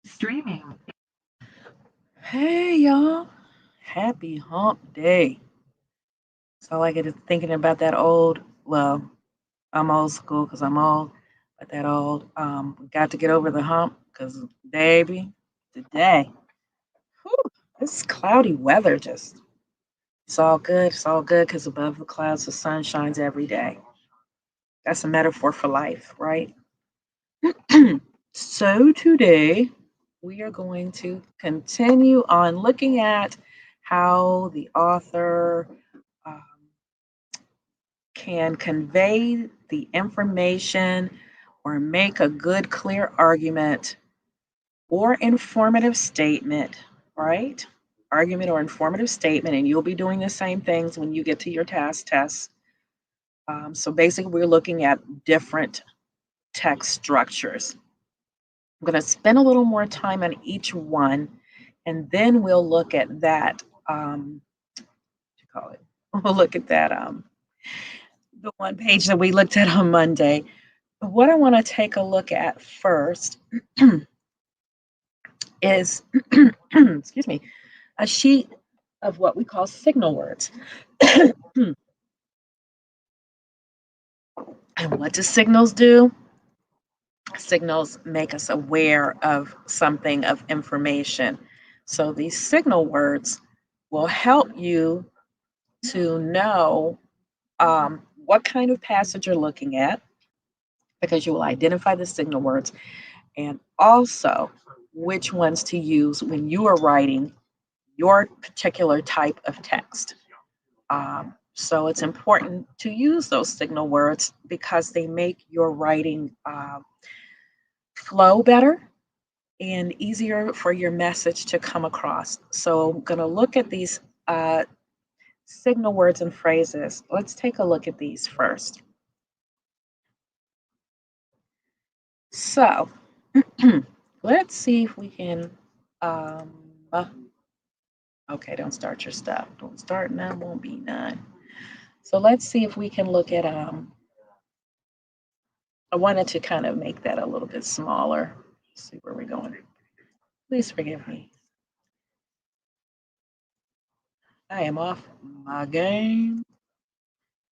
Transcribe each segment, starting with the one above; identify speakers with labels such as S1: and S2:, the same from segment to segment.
S1: Streaming.
S2: Hey y'all, happy hump day. So I get to thinking about that old, well, I'm old school because I'm old, but that old, we got to get over the hump because baby, today, whew, this cloudy weather just, it's all good because above the clouds the sun shines every day. That's a metaphor for life, right? So today we are going to continue on looking at how the author um, can convey the information or make a good, clear argument or informative statement, right? Argument or informative statement, and you'll be doing the same things when you get to your task tests. So basically, we're looking at different text structures. I'm going to spend a little more time on each one, and then we'll look at that. What you call it? We'll look at that. The one page that we looked at on Monday. What I want to take a look at first is, excuse me, a sheet of what we call signal words. And what do signals do? Signals make us aware of something of information. So these signal words will help you to know what kind of passage you're looking at because you will identify the signal words and also which ones to use when you are writing your particular type of text. So it's important to use those signal words because they make your writing flow better and easier for your message to come across. So I'm going to look at these signal words and phrases. Let's take a look at these first. So let's see if we can. Um, uh, okay, don't start your stuff. Don't start none, won't be none. So let's see if we can look at. I wanted to kind of make that a little bit smaller. Let's see where we're going. Please forgive me. I am off my game,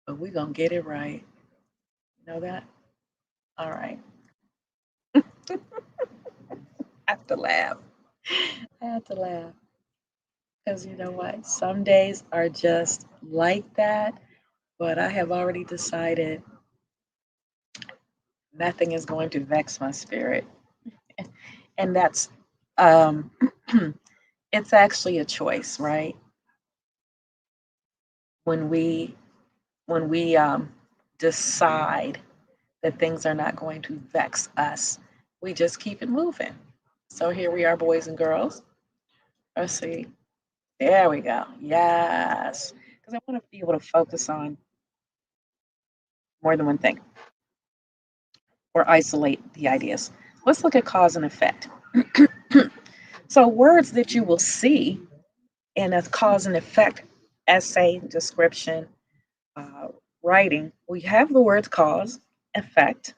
S2: but we're going to get it right. You know that? All right. I have to laugh. I have to laugh because you know what? Some days are just like that, but I have already decided nothing is going to vex my spirit. And that's, um, it's actually a choice, right? When we, when we decide that things are not going to vex us, we just keep it moving. So here we are, boys and girls. Let's see. There we go. Yes. Because I want to be able to focus on more than one thing or isolate the ideas. Let's look at cause and effect. So, words that you will see in a cause and effect essay, description, uh, writing, we have the words cause, effect,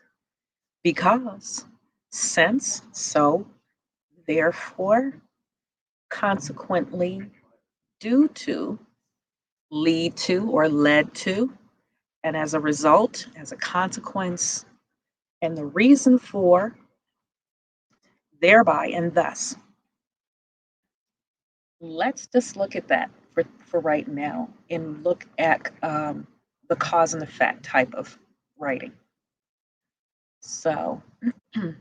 S2: because, since, so, therefore, consequently, due to, lead to, or led to, and as a result, as a consequence, and the reason for, thereby, and thus. Let's just look at that for right now and look at the cause and effect type of writing. So, y'all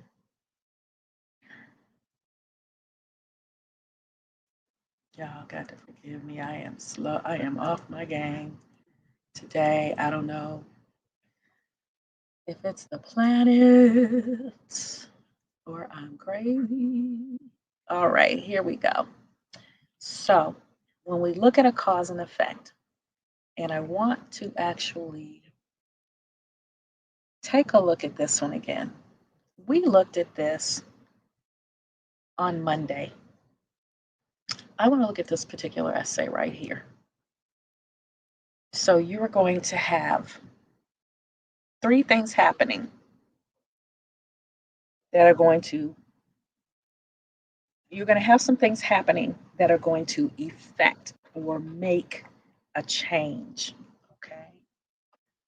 S2: got to forgive me. I am slow. I am off my game today. I don't know if it's the planet or I'm crazy. All right, here we go. So, when we look at a cause and effect, and I want to actually take a look at this one again. We looked at this on Monday. I want to look at this particular essay right here. So, you're going to have three things happening that are going to you're going to have some things happening that are going to affect or make a change. Okay.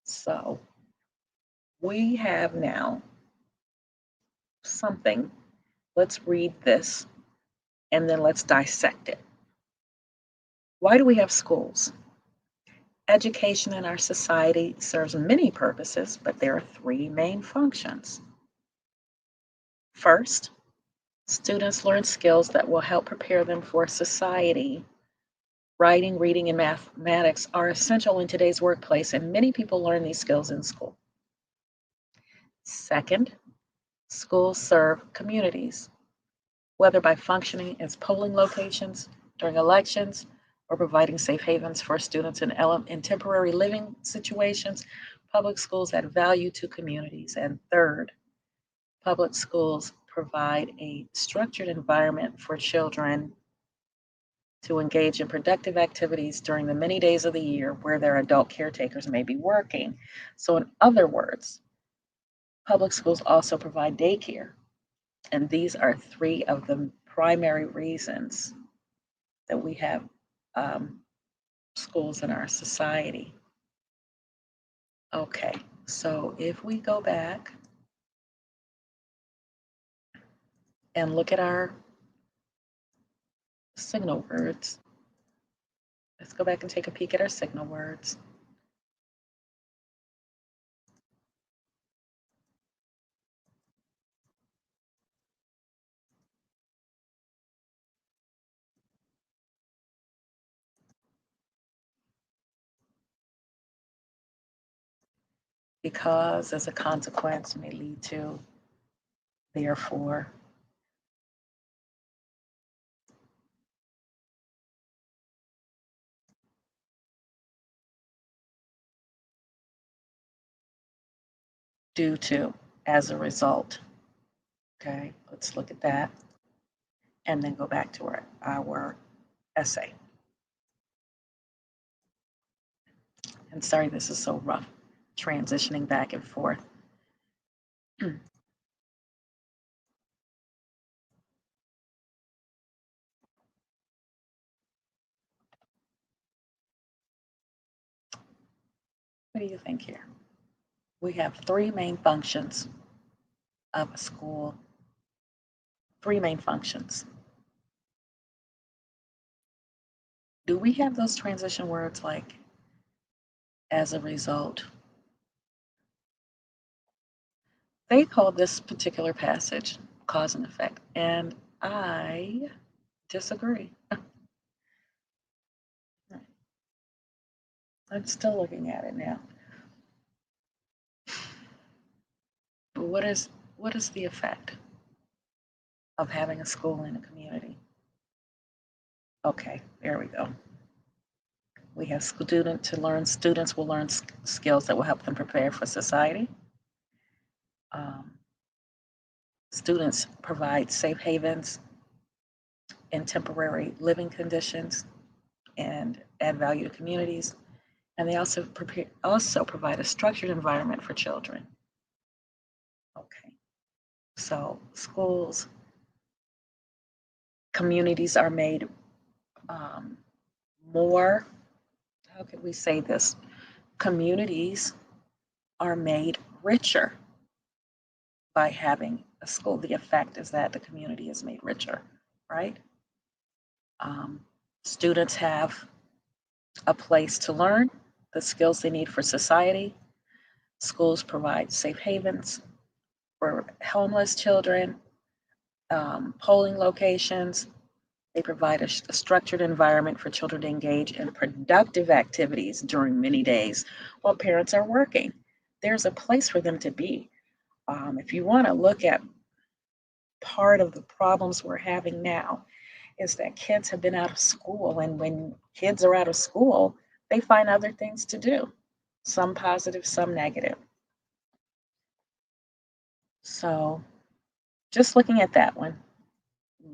S2: So we have now something. Let's read this and then let's dissect it. Why do we have schools? Education in our society serves many purposes, but there are three main functions. First, students learn skills that will help prepare them for society. Writing, reading, and mathematics are essential in today's workplace, and many people learn these skills in school. Second, schools serve communities, whether by functioning as polling locations during elections or providing safe havens for students in temporary living situations. Public schools add value to communities. And third, public schools provide a structured environment for children to engage in productive activities during the many days of the year where their adult caretakers may be working. So, in other words, public schools also provide daycare. And these are three of the primary reasons that we have um, schools in our society. Okay, so if we go back and look at our signal words, let's go back and take a peek at our signal words. Because as a consequence may lead to, therefore, due to, as a result. Okay, let's look at that and then go back to our essay. And sorry, this is so rough, transitioning back and forth. What do you think here? We have three main functions of a school, three main functions. Do we have those transition words like as a result? They call this particular passage cause and effect, and I disagree. I'm still looking at it now. But what is the effect of having a school in a community? Okay, there we go. We have students will learn skills that will help them prepare for society. Um, Students provide safe havens in temporary living conditions and add value to communities. And they also provide a structured environment for children. Okay, so schools, communities are made um, more, how could we say this? Communities are made richer by having a school. The effect is that the community is made richer, right? Um, Students have a place to learn the skills they need for society. Schools provide safe havens for homeless children, polling locations. They provide a structured environment for children to engage in productive activities during many days while parents are working. There's a place for them to be. If you want to look at part of the problems we're having now, is that kids have been out of school, and when kids are out of school, they find other things to do, some positive, some negative. So, just looking at that one,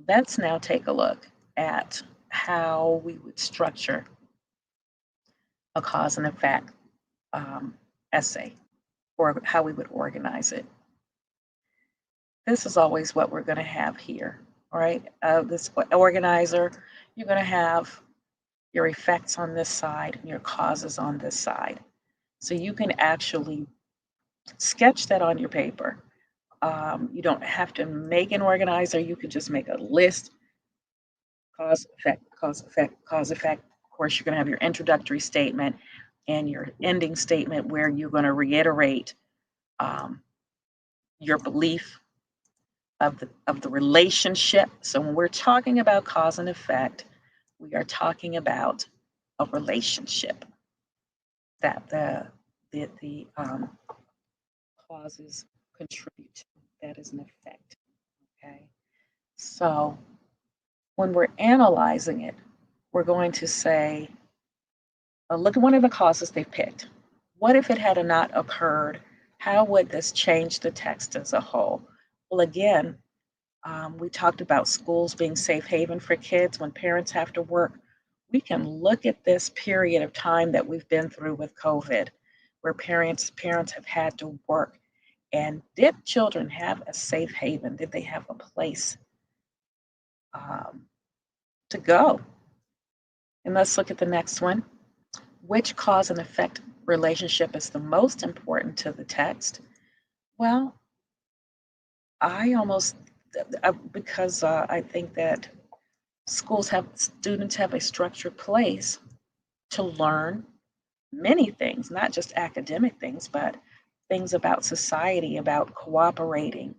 S2: let's now take a look at how we would structure a cause and effect essay, or how we would organize it. This is always what we're going to have here, all right, this organizer, you're going to have your effects on this side and your causes on this side. So you can actually sketch that on your paper. You don't have to make an organizer. You could just make a list, cause, effect, cause, effect, cause, effect. Of course, you're going to have your introductory statement and your ending statement where you're going to reiterate um, your belief of the relationship. So when we're talking about cause and effect, we are talking about a relationship that the causes contribute to. That is an effect. Okay. So when we're analyzing it, we're going to say, look at one of the causes they picked. What if it had not occurred? How would this change the text as a whole? Well, again, we talked about schools being safe haven for kids when parents have to work. We can look at this period of time that we've been through with COVID, where parents have had to work. And did children have a safe haven? Did they have a place um, to go? And let's look at the next one. Which cause and effect relationship is the most important to the text? Well, I almost, because I think that students have a structured place to learn many things, not just academic things, but things about society, about cooperating,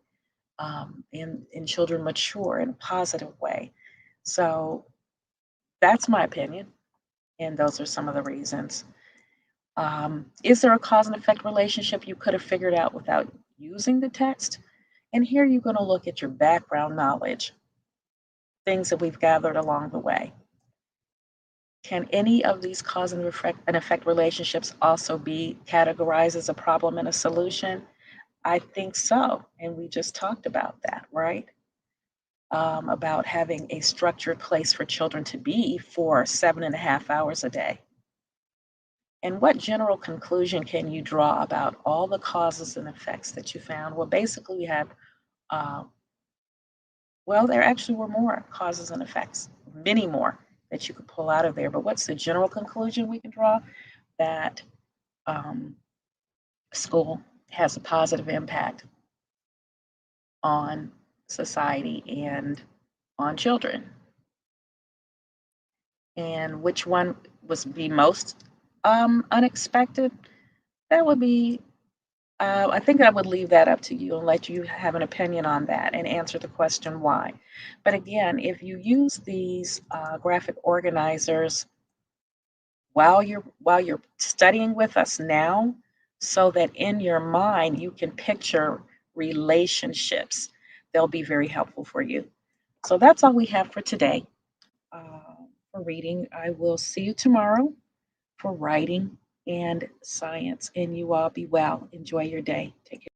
S2: and children mature in a positive way. So that's my opinion, and those are some of the reasons. Is there a cause and effect relationship you could have figured out without using the text? And here you're going to look at your background knowledge, things that we've gathered along the way. Can any of these cause and effect relationships also be categorized as a problem and a solution? I think so. And we just talked about that, right? About having a structured place for children to be for 7.5 hours a day. And what general conclusion can you draw about all the causes and effects that you found? Well, basically, we had, uh, well, there actually were more causes and effects, many more that you could pull out of there. But what's the general conclusion we can draw? That um, school has a positive impact on society and on children. And which one was be most unexpected? That would be, I think I would leave that up to you and let you have an opinion on that and answer the question why. But again, if you use these graphic organizers while you're studying with us now, so that in your mind you can picture relationships, they'll be very helpful for you. So that's all we have for today for reading. I will see you tomorrow for writing and science. And you all be well. Enjoy your day. Take care.